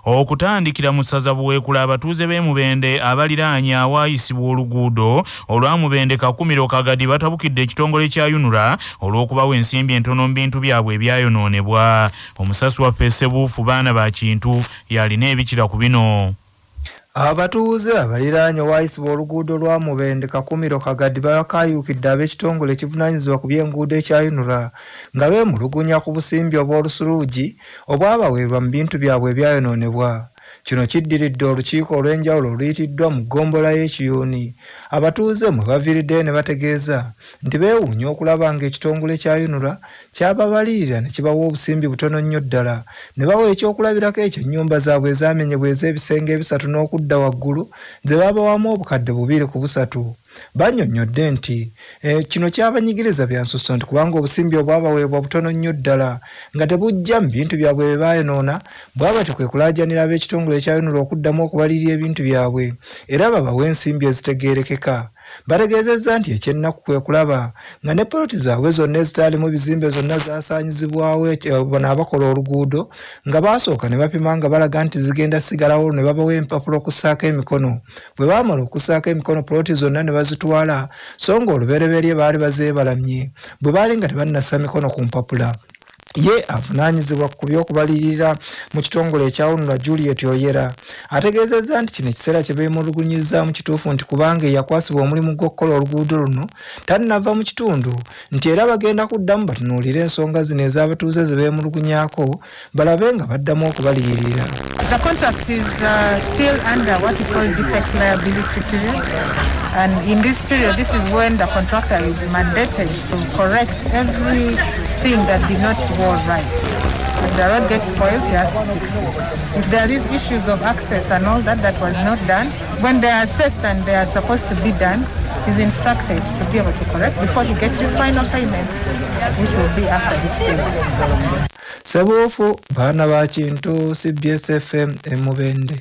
okutandikira mu ssaza Buweekula abatuuze b'e Mubende abaliraanye awaayisibwa oluguudo olwa Mubende Kakumiro Kagadi batabukidde ekitongole kya UNRA olw'okubawa ensimbi entono mu bintu byabwe ebyayonoonebwa. Omusasi waffe Ssebuufu Baana ba Kintu yalina ebikira ku bino. Abatuuze abaliraanye awaayisibwa oluguudo lwa Mubende Kakumiro Kagadi bakayuukidde ab'ekitongole ekivunaanyizibwa ku by'enguudo ekya UNRA nga beemulugunya ku busimbi obw'olusuluugi obwabaweebwa mu bintu byabwe ebyayonoonebwa. Kino kiddiridde olukiiko olw'enjawulo oluyitiddwa mu ggombolola y'Ekiyuuni. Abatuuze mwe baviiriddeyo ne bategeeza nti beewuunya okulaba ng'ekitongole kya UNRA kyababalirira ne kibawa obusimbi butono nnyo ddala ne bawa ekyokulabirako ekyo ennyumba zaabwe ezaamenyebwa ez'ebisenge 3 n'okudda waggulu ze babawamu obukadde 2 Bannyonnyodde nti kino kyabanyigiriza bya nsusso nti kubanga obusimbi obwabaweebwa butono nnyo ddala nga tebujja mu bintu byabwe bye baayonoona bw'abatyo kwe kulaajanira ab'ekitongole ekya UNRA okuddamu okubalirira ebintu byabwe era babawe ensimbi ezitegeerekeka. Bategeezezza nti ekyennaku kwe kulaba nga ne poloti zaabwe zonna ezitaalimu bizimbe zonna zaasaanyizibwawo abakola oluguudo nga baasooka ne bapima nga balaga nti zigenda sigalawo ne babawa empapula okussaako emikono. Bwe baamala okussaako emikono poloti zonna ne bazitwala so nga olubereberye baali bazeebalamye bwe baali nga tebannassa mikono ku mpapula. Ye avunaanyizibwa ku by'okubalirira mu kitongole ekya UNRA Juliet Oyera ategeezezza nti kino ekiseera kye beemulugunyizza mu kituufu nti kubanga eyakwasibwa omulimu gw'okukola oluguudo luno tannava mu kitundu nti era bagenda kuddamu batunuulire ensonga zino ez'abatuuze ze beemulugunyaako balabe nga baddamu okubaliyirira. The contract is still under what we call defect liability period, and in this period this is when the contractor is mandated to correct everything that did not go right. If the road gets spoiled, he has to fix it. If there is issues of access and all that was not done, when they are assessed and they are supposed to be done, he's instructed to be able to correct before he gets his final payment, which will be after this payment. Ssebuufu Baana ba Kintu, CBS FM e Mubende.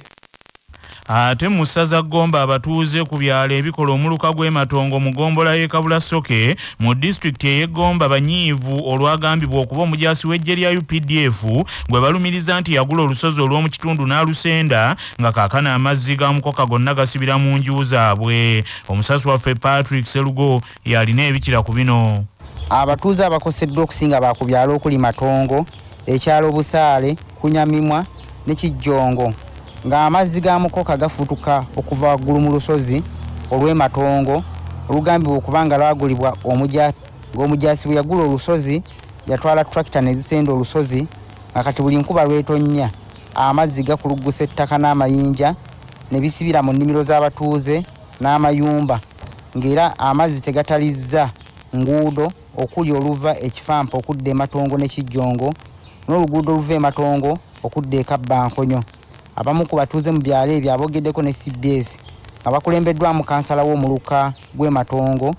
Ate mu ssaza Gomba abatuuze ku byalo ebikola omuluka gw'ematongo mu ggombolola y'e Kabulasoke mu disitulikiti ey'e Gomba banyiivu olwagambibwa okuba omujaasi w'eggye lya UPDF gwe balumiriza nti yagula olusozi olw'omu kitundu n'alusenda nga kaakana amazzi ga mukoka gonna gasibira mu nju zaabwe. Omusasi waffe Patrick Serugo yalina ebikira ku bino. Abatuuze abakoseddwa okusinga ba ku byalo okuli Matongo, ekyalo Busaale, Kunyamimwa ne Kijjongo nga amazzi ga mukoka gafutuka okuva waggulu mu lusozi olw'ematongo olugambibwa okubanga lwagulibwa ng'omujaasi bwe yagula olusozi yatwala tractor ne zisenda olusozi nga kati buli nkuba lwetonnya amazzi gakuluggusa ettaka n'amayinja ne bisibira mu nnimiro z'abatuuze n'amayumba ng'era amazzi tegatalizza nguudo okuli oluva ekifampa okudda ematongo ne Kijjongo n'oluguudo oluva ematongo okudda e Kabbankonyo. Abamu ku batuuze mu byalo ebyo abogeddeko ne CBS nga bakulembeddwamu kansala w'omuluka gw'ematongo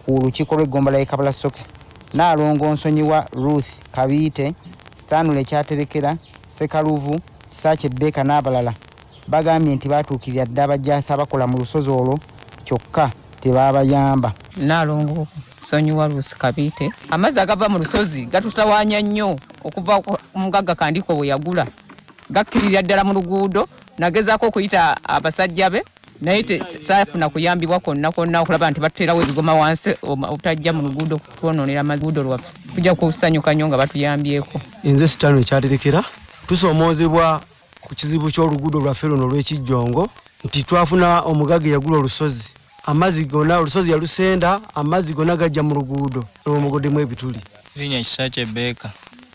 ku lukiiko lw'eggombolola y'e Kabulasoke Nnaalongo Nsonyiwa Ruth Kabiite, Stanley Kyaterekera, Sekaluvu, Kisaache Beka n'abalala bagambye nti baatuukirira dda abajaasi abakola mu lusozi olwo kyokka tebaabayamba. Nnaalongo Nsonyiwa Ruth Kabiite, amazzi agava mu lusozi gatutawaanya nnyo okuva ku mugagga Kandiko bwe yagula gakkirira ddala mu luguudo nagezaako okuyita abasajja be naye saafuna kuyambibwa konna okulaba nti baterawo ebigoma wansi obutajja mu luguudo twonoonera amaguudo lwaffe tujja kusanyuka nnyo nga batuyambyeko. Nze Stanley Kyaterekera tusoomoozebwa ku kizibu ky'oluguudo lwaffe luno olw'Ekijjongo nti twafuna omugagga yagula olusozi amazzi gonna olusozi yalusenda amazzi gonna gajja mu luguudo olw'omugoddemu ebituli. Linnya Kisaache Beka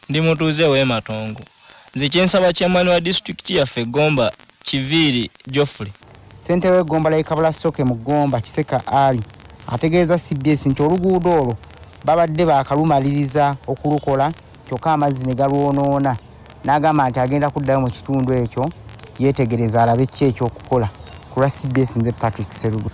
ndi mutuuze w'ematongo. Nze kyensaba chairman wa district yaffe Gomba Kiviiri Geoffrey. Ssentebe w'eggombolola y'e Kabulasoke mu Gomba Kiseka Ali ategeeza CBS nti oluguudo olwo babadde baakalumaliriza okulukola kyokka amazzi ne galwonoona n'agamba nti agenda kuddayo mu kitundu ekyo yeetegereza alabe ki ekyokukola. Ku lwa CBS nze Patrick Serugo.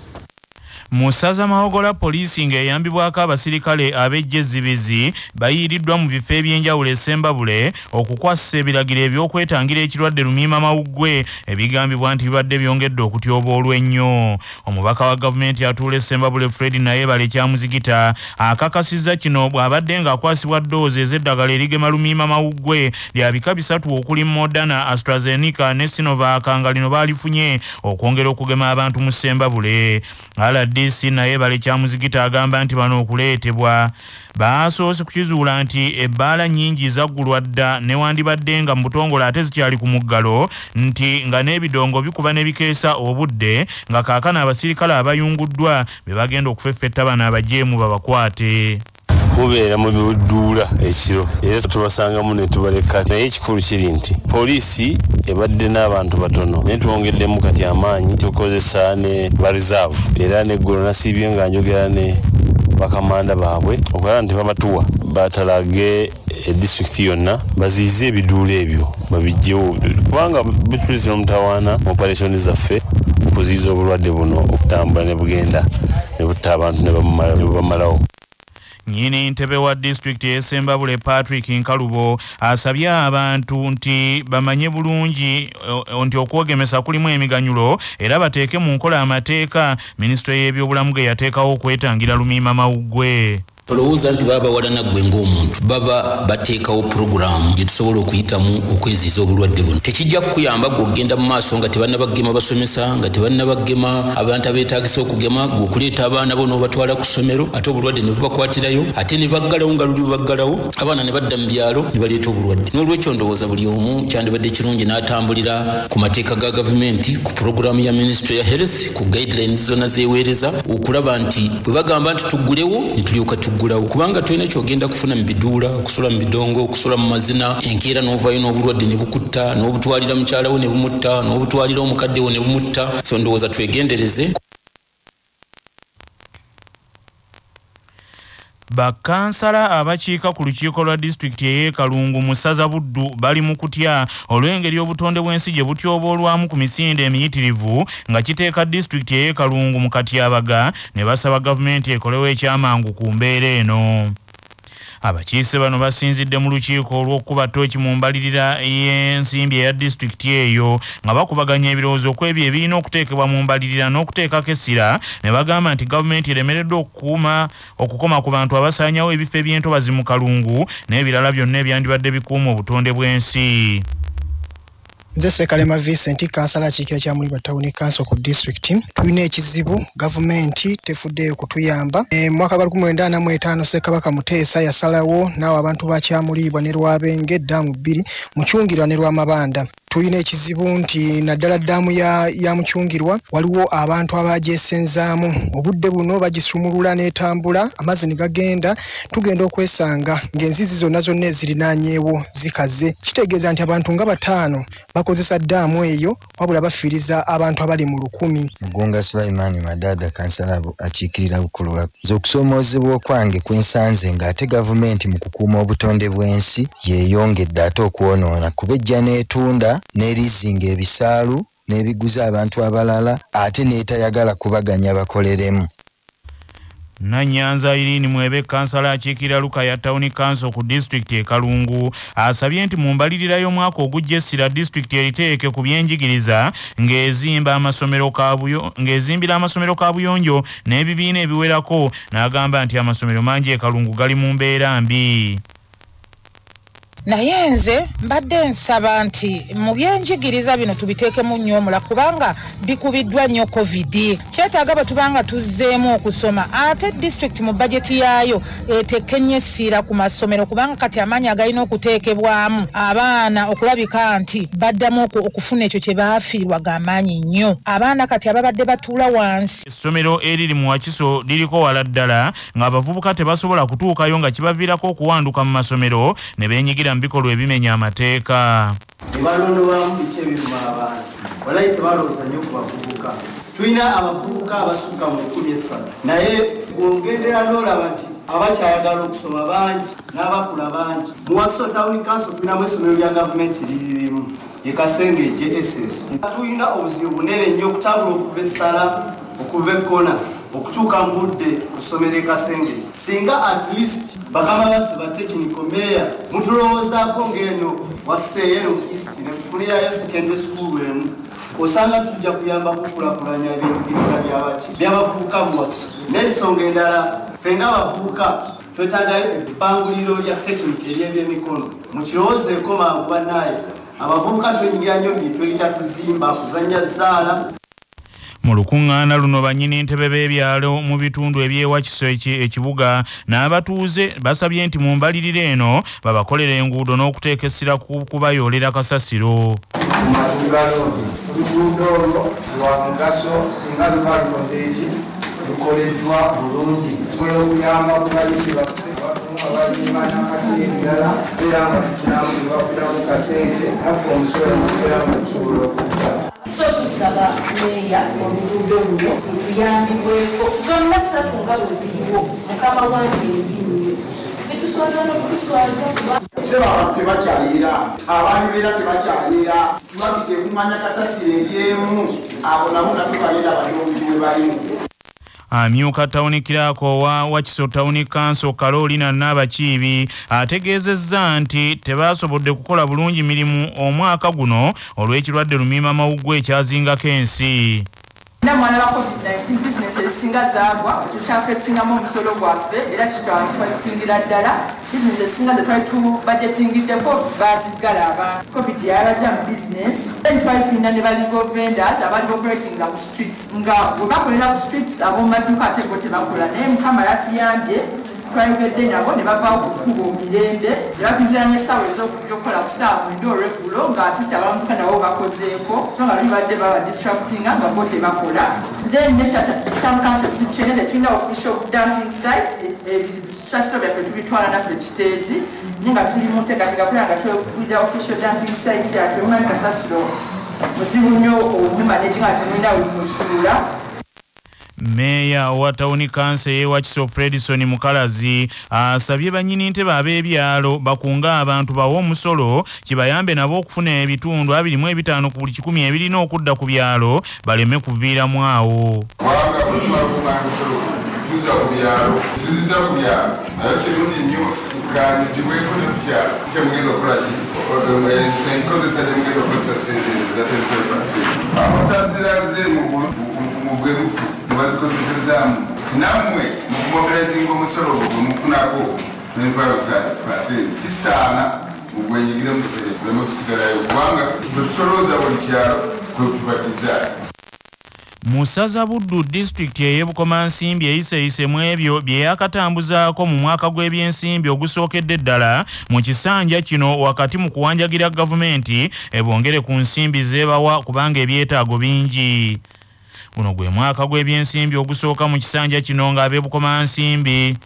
Musaza Mahogola poliisi ng'eyambibwako abasirikale ab'ejjezibizi bayiiriddwa mu bifo eby'enjawulo e Ssembabule okukwasa ebiragiro eby'okwetangira ekirwadde lumiimamawuggwe ebigambibwa nti bibadde byongedde okutyoboola olw'ennyo. Omubaka wa gavumenti atuula e Ssembabule Fred Nayebale Kyamuzigita akakasizza kino bw'abadde ng'akwasibwa ddoozi ez'eddagala erigema lumiimamawuggwe lya bika bisatu okuli Moderna, AstraZeneca ne Sinovac nga lino baalifunye okwongera okugema abantu mu Ssembabule. RDC Nayebale Kyamuzigita agamba nti bano okuleetebwa basoose kukizuula nti ebbaala nnyingi zaggulwa dda newandibadde nga mu butongole ate zikyali ku muggalo nti nga n'ebidongo bikuba ne bikeesa obudde nga kaakano abasirikale abayunguddwa be bagenda okufeffetta bano abajeemu babakwate. Mubeera mu biduula ekiro era tubasangamu ne tubaleka, naye ekikulu kiri nti poliisi ebadde n'abantu batono naye twongeddemu kati amaanyi tukozesa ne barizaavu era n'eggolo nasiibye nga njogera ne bakamanda baabwe okulaba nti babatuwa batalage edisitulikiti yonna baziize ebiduula ebyo babijjewo kubanga bitulizira omutawaana mu operationi zaffe okuziiza obulwadde buno okutambula ne bugenda ne butta abantu ne bamalawo. Nyini ntebe wa district y'e Ssembabule Patrick Nkalubo asabye abantu nti bamanye bulungi nti okwogemesa kulimu emiganyulo era bateeke mu nkola amateeka minisitule y'ebyobulamu ge yateekawo okwetangira lumiimamawuggwe. Olowooza nti baba walana gwe ng'omuntu baba bateekawo puroguramu gye tusobola okuyitamu okweziiza obulwadde buno. Tekijja kukuyamba gwe okgenda mu maaso nga tebannabagema basomesa nga tebannabagema abantu abeetaagisa okugema gwe okuleeta abaana bo n'obatwala ku ssomero ate obulwadde ne bubakwatirayo ate ne baggalawo nga luli baggalawo abaana ne badda mu byalo ne baleeta obulwadde. N'olwekyo ndowooza buli omu kyandibadde kirungi n'atambulira ku mateeka ga gavumenti ku puroguramu ya minisitule ya health ku guidelines zonna zeeweereza okulaba nti bwe bagamba nti tuggulewo ne tulyoka kubanga tulina kyogenda kufuna mu biduula okusula mu bidongo okusula mu mazina enkeera n'ovaayo n'obulwadde ne bukutta n'obutwalira mukyalawo ne bumutta n'obutwalira omukadde wo ne bumutta. So ndowooza twegendereze. Bakansala abakiika ku lukiiko lwa disitulikiti y'e Kalungu mu ssaza Buddu bali mu kutya olw'engeri obutonde bw'ensi gye butyoboolwamu ku misinde emiyitirivu nga kiteeka disitulikiti y'e Kalungu mu katyabaga ne basaba gavumenti ekolewo ekyamangu ku mbeera eno. Abakiise bano basinzidde mu lukiiko olw'okuba ttooki mu mbalirira y'ensimbi eya disitulikiti eyo nga bakubaganya ebirowoozo ku ebyo ebirina okuteekebwa mu mbalirira n'okuteekako essira ne bagamba nti gavumenti eremereddwa okukoma ku bantu abasaanyawo ebifo eby'entobazi mu Kalungu n'ebirala byonna ebyandibadde bikuuma obutonde bw'ensi. Nze Sekalema Vincent kansala kiikira kya Mulibwa Town Council ku district. Tulina ekizibu gavumenti tefuddeyo kutuyamba. Mwaka gwa 1995 Ssekabaka Muteesa yasalawo naawe abantu ba Kyamulibwa ne Lwabenge ddamu 2 Mukyungirwa ne Lwamabanda. Tulina ekizibu nti naddala ddamu ya Mukyungirwa waliwo abantu abagyesenzaamu obudde buno bagisumulula n'etambula amazzi ne gagenda tugenda okwesanga ng'enzizi zonna ezirinaanyeewo zikaze. Kitegeeza nti abantu nga 5 bakozesa ddamu eyo wabula bafiiriza abantu abali mu 1000. Mugunga Sulaiman Madada kansala akiikirira Bukulula. Okusomoozebwa okwange kwensanze ng'ate gavumenti mu kukuuma obutonde bw'ensi yeeyongedde ate okwonoona kubejja n'etunda n'erizinga ebisaalu n'ebiguza abantu abalala ate n'etayagala kubaganya bakoleremu. Nanyanza Irene Mwebe kansala akiikirira Lukaya Town Council ku district e Kalungu asabye nti mu mbalirira y'omwaka ogujja essira district eriteeke ku byenjigiriza ng'ezimbira amasomero kaabuyonjo n'ebibiina ebiwerako n'agamba nti amasomero mangi e Kalungu gali mu mbeera mbi. Naye nze mbadde nsaba nti mu byenjigiriza bino tubiteekemu nnyo omula kubanga bikubiddwa nnyo COVID. Kyetaaga batubanga tuzzeemu okusoma ate district mu bajeti yaayo etekenye essira ku masomero kubanga kati amaanyi agalina okuteekebwamu abaana okulabika nti baddamu okufuna ekyo kye baafiirwa g'amaanyi nnyo. Abaana kati ababadde batuula wansi. Essomero eriri mu Wakiso liriko wala ddala ng'abavubuka tebasobola kutuukayo nga kibaviirako okuwanduka mu masomero ne beenyigira bikolwa ebimenya amateeka. Balondowamu biki ebiruma abantu walayi tebalowooza nnyo ku bavubuka. Tulina abavubuka abasukka mu 13 naye bw'ogendera n'olaba nti abakyayagala okusoma bangi n'abakula bangi. Mu Wakiso Town Council tulinamu essomero lya gavumenti lirimu ye Kasenge JSS. Tulina obuzibu bunene nnyo okutambula okuva essala okuva ekkona okutuuka mu budde kusomera e Kasenge singa at least bakama baffe ba technical meya mutulowoozaako ng'eno wakiseeyero mu east ne tufunirayo secondary school emu osanga tujja kuyamba kukulakulanya ebyenjigiriza by'abavubuka mu Wakiso n'ensonga endala ffe ng'abavubuka twetaagayo ebbanguliro lya tekinika ery'ebyemikono mukirowoozeeko mangu bannaye abavubuka twenyingira nnyo bye tweyita tuzimba kuzannya zzaala. Mu lukuŋŋaana luno bannyini ntebe b'ebyalo mu bitundu eby'ewakiso ekibuga n'abatuuze basabye nti mu mbalirira eno babakolera enguudo n'okuteeka essira kubayoolera kasasiro. Oluguudo olwo lwa mugaso singa luba lukoleeki lukoleddwa bulungi twekuyamba ku bayizi baffe abalima n'akatini ebirala era nga tufunamu ne bafunamu kasente naffe omusolo mubeera nga tusobola okudda. So tusaba meeya oluguudo luno lutuyambibweko zonna ssatu nga bwe ziriwo mukama wange ebinnyo zitusobola n'okutuswaza abantu tebakyayira abantu era tebakyayira tubakite kumanya kasasiro eryemu abo nabo naffe bayenda balonzi bwe balimu. Amyuka Tawuni Kiraako wa Wakiso Tawuni Council Carolina Nabakiibi ategeezezza nti tebaasobodde kukola bulungi mirimu omwaka guno olw'ekirwadde lumiima mawuggwe ekyazingako ensi. Namwana wa COVID-19 business ezisinga zaagwa ekyo kyaffectingamu omusolo gwaffe era kitwafectingira ddala business ezisinga ze twali tubadgetingiddeko baazigala abantu COVID yabajja mu business then twali tulina ne baligo vendors abali operatingira ku streets nga bwe bakolera ku streets ab'omumaduuka ate bo tebakola naye mukama yatuyambye twayogedde nabo ne bavaawo kukuba omirembe ne bakiziranya essaawa ez'okujja okukola ku ssaawa mwenda olweggulo nga artist abamuka nabo bakozeeko so nga lulibadde baba distractinga nga bo tebakola then town council kitwene tetulina official dumping site ebisasiro byaffe tubitwala naffe kiteezi naye nga tuli mu nteekateeka kulera nga twegulira official dumping site yaffe mumanyi kasasiro muzibu nnyo omumanagi nga temulina wemusuula. Meya wa Tawuni Council y'Ewakiso Fredson Mukalazi asabye bannyini ntebe ab'ebyalo bakunga abantu bawe omusolo kibayambe nabo okufuna ebitundu 25 ku buli 100 ebirina okudda ku byalo baleme kuviiramu awo. Tuza ku byalo naye kirungi nnyo kandi tibweko ne ku kyalo kyemugenda okukola ki enkozesa gyemugenda okukozesa sente za 25%. Abataziranze mu bwerufu tebazikozesezaamu nammwe mu kumobilizinga omusolo gwe mufunako 25%. Kisaana mugwenyigire mu ffere tuleme kusigalayo kubanga bwe tusolooza buli kyalo kwe tubatiza. Musaza Buddu district y'e Bukomansimbi eyiseyise mu ebyo bye yakatambuzaako mu mwaka gw'ebyensimbi ogusookedde ddala mu kisanja kino wakati mu kuwanjagira gavumenti ebongere ku nsimbi zeebawa kubanga ebyetaago bingi. Guno gwe mwaka gw'ebyensimbi ogusooka mu kisanja kino ng'ab'e Bukomansimbi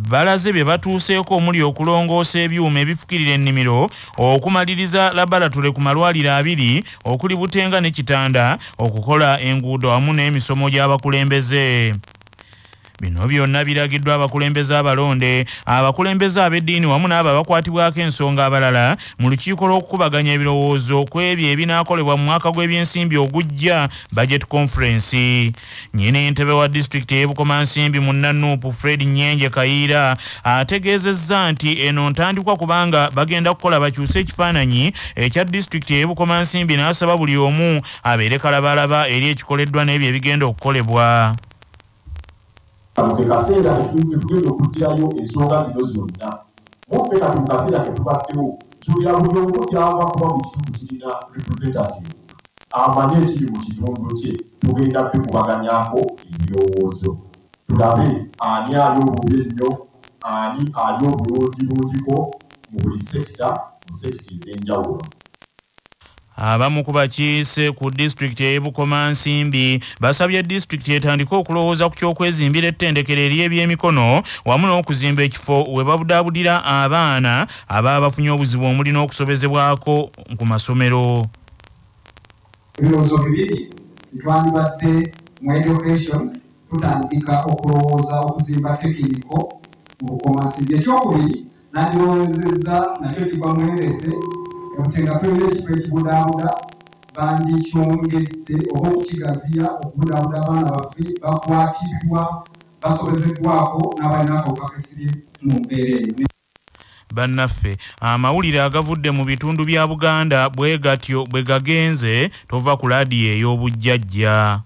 balaze bye batuuseeko omuli okulongoosa ebyuma ebifukirira ennimiro okumaliriza labalatule ku malwaliro 2 okuli Butenga ne Kitanda okukola enguudo wamu n'emisomo gy'abakulembeze. Bino byonna biragiddwa abakulembeze abalonde abakulembeze ab'eddiini wamu n'abo abakwatibwako ensonga abalala mu lukiiko lw'okukubaganya ebirowoozo ku ebyo ebinaakolebwa mu mwaka gw'ebyensimbi ogujja budget conference. Nnyini entebe wa disitulikiti y'e Bukomansimbi mu Nanuupu Fred Nyenje Kayiira ategeezezza nti eno ntandikwa kubanga bagenda kukola bakyuse ekifaananyi ekya disitulikiti y'e Bukomansimbi n'asaba buli omu abeere kalabalaba eri ekikoleddwa n'ebyo ebigenda okukolebwa. Ke kaseera tugenda okuggyayo ensonga zino zonna muffe kati mu kaseera ke tubaddewo tulira buli omu kyava kuba mu kitundu kirina representative amanye ekiri mu kitundu kye tugenda bikubaganyako ebirowoozo tulabe ani ali obubi ennyo ani ali obulungibungiko mu buli sekita mu sekita ez'enjawulo. Abamu ku bakiise ku disitulikiti y'e Bukomansimbi basabye disitulikiti etandike okulowooza ku ky'okwezimbira ettendekero ery'ebyemikono wamu n'okuzimba ekifo we babudaabudira abaana ababa bafunye obuzibu omuli n'okusobezebwako ku masomero. Ebirowoozo bibiri twandibadde mu education tutandika okulowooza okuzimba tekiniko mu Bukomansimbi. Ekyokubiri nandirowoozezza nakyo kiba mu Health Butenga tulina ekifo ekibudaabuda bandikyongedde oba okukigaziya okubudabuda abaana baffe bakwatiddwa basobezebwako n'abalina akawuka k'ensiri mu mbeera eyo. Bannaffe amawulire agavudde mu bitundu bya Buganda bwe gatyo bwe gagenze tova ku laadiyo ey'obujjajja.